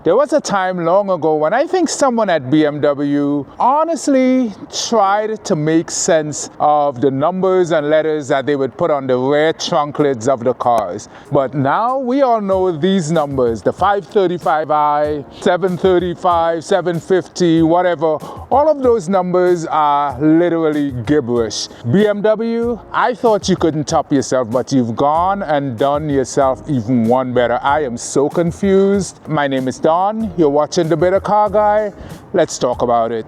There was a time long ago when I think someone at BMW honestly tried to make sense of the numbers and letters that they would put on the rear trunk lids of the cars. But now we all know these numbers, the 535i, 735, 750, whatever. All of those numbers are literally gibberish. BMW, I thought you couldn't top yourself, but you've gone and done yourself even one better. I am so confused. My name is Don. You're watching The Better Car Guy. Let's talk about it.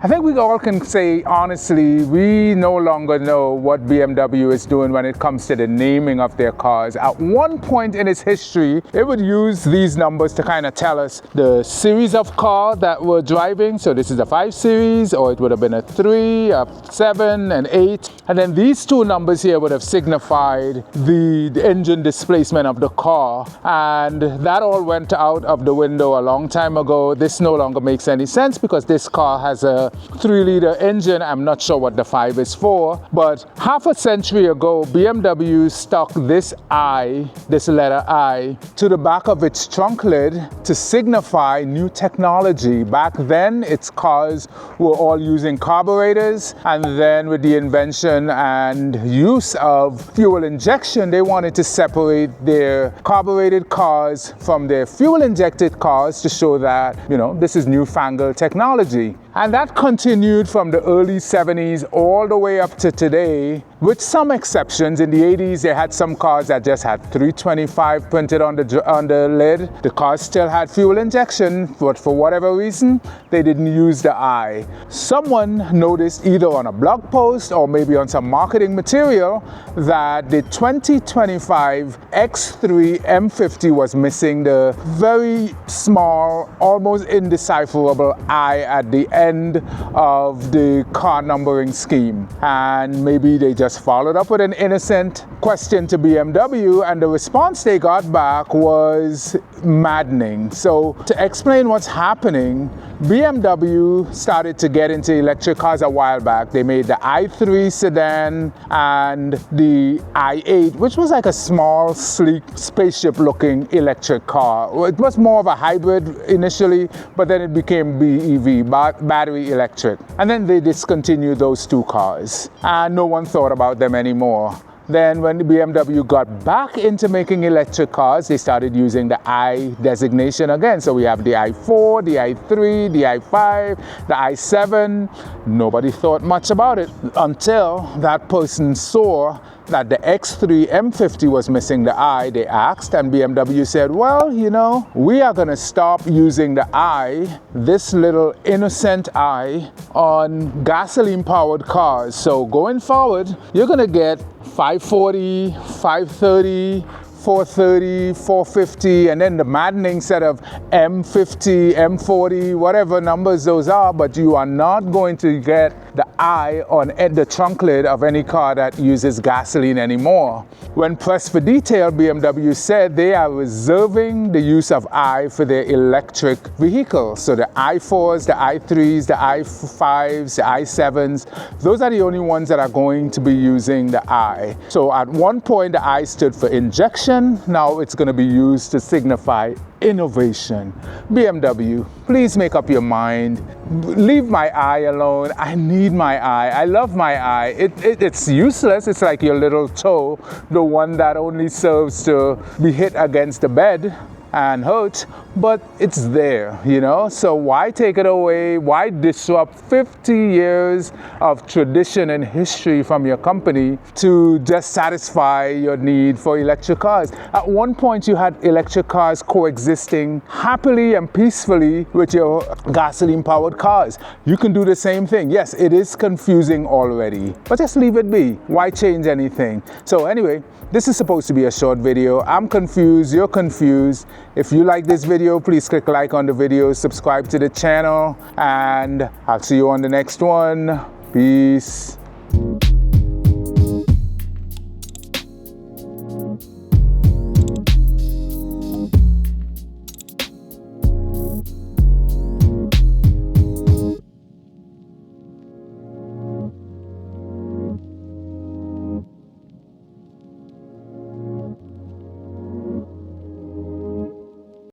I think we all can say honestly, we no longer know what BMW is doing when it comes to the naming of their cars. At one point in its history, it would use these numbers to kind of tell us the series of car that we're driving. So this is a 5 Series, or it would have been a 3, a 7, an 8. And then these two numbers here would have signified the engine displacement of the car. And that all went out of the window a long time ago. This no longer makes any sense because this car has a 3-liter engine. I'm not sure what the 5 is for, but half a century ago, BMW stuck this I, this letter I, to the back of its trunk lid to signify new technology. Back then, its cars were all using carburetors, and then with the invention and use of fuel injection, they wanted to separate their carbureted cars from their fuel-injected cars to show that, you know, this is newfangled technology. And that continued from the early 70s all the way up to today, with some exceptions. In the 80s, they had some cars that just had 325 printed on the lid. The cars still had fuel injection, but for whatever reason, they didn't use the I. Someone noticed either on a blog post or maybe on some marketing material that the 2025 X3 M50 was missing the very small, almost indecipherable I at the end of the car numbering scheme. And maybe they just followed up with an innocent question to BMW, and the response they got back was maddening. So to explain what's happening, BMW started to get into electric cars a while back. They made the i3 sedan and the i8, which was like a small, sleek, spaceship-looking electric car. It was more of a hybrid initially, but then it became BEV, battery electric. And then they discontinued those two cars, and no one thought about them anymore. Then when BMW got back into making electric cars, they started using the I designation again. So we have the i4, the i3, the i5, the i7. Nobody thought much about it until that person saw that the X3 M50 was missing the I. They asked, and BMW said, well, you know, we are going to stop using the I, this little innocent I, on gasoline-powered cars. So going forward, you're going to get 540, 530, 430, 450, and then the maddening set of M50, M40, whatever numbers those are, but you are not going to get the I on the trunk lid of any car that uses gasoline anymore. When pressed for detail, BMW said they are reserving the use of I for their electric vehicles. So the i4s, the i3s, the i5s, the i7s, those are the only ones that are going to be using the I. So at one point, the I stood for injection. Now it's going to be used to signify innovation. BMW, please make up your mind. Leave my eye alone. I need my eye. I love my eye. It's useless. It's like your little toe, the one that only serves to be hit against the bed and hurt, but it's there, you know? So why take it away? Why disrupt 50 years of tradition and history from your company to just satisfy your need for electric cars? At one point, you had electric cars coexisting happily and peacefully with your gasoline-powered cars. You can do the same thing. Yes, it is confusing already, but just leave it be. Why change anything? So anyway, this is supposed to be a short video. I'm confused, you're confused. If you like this video, please click like on the video, subscribe to the channel, and I'll see you on the next one. Peace.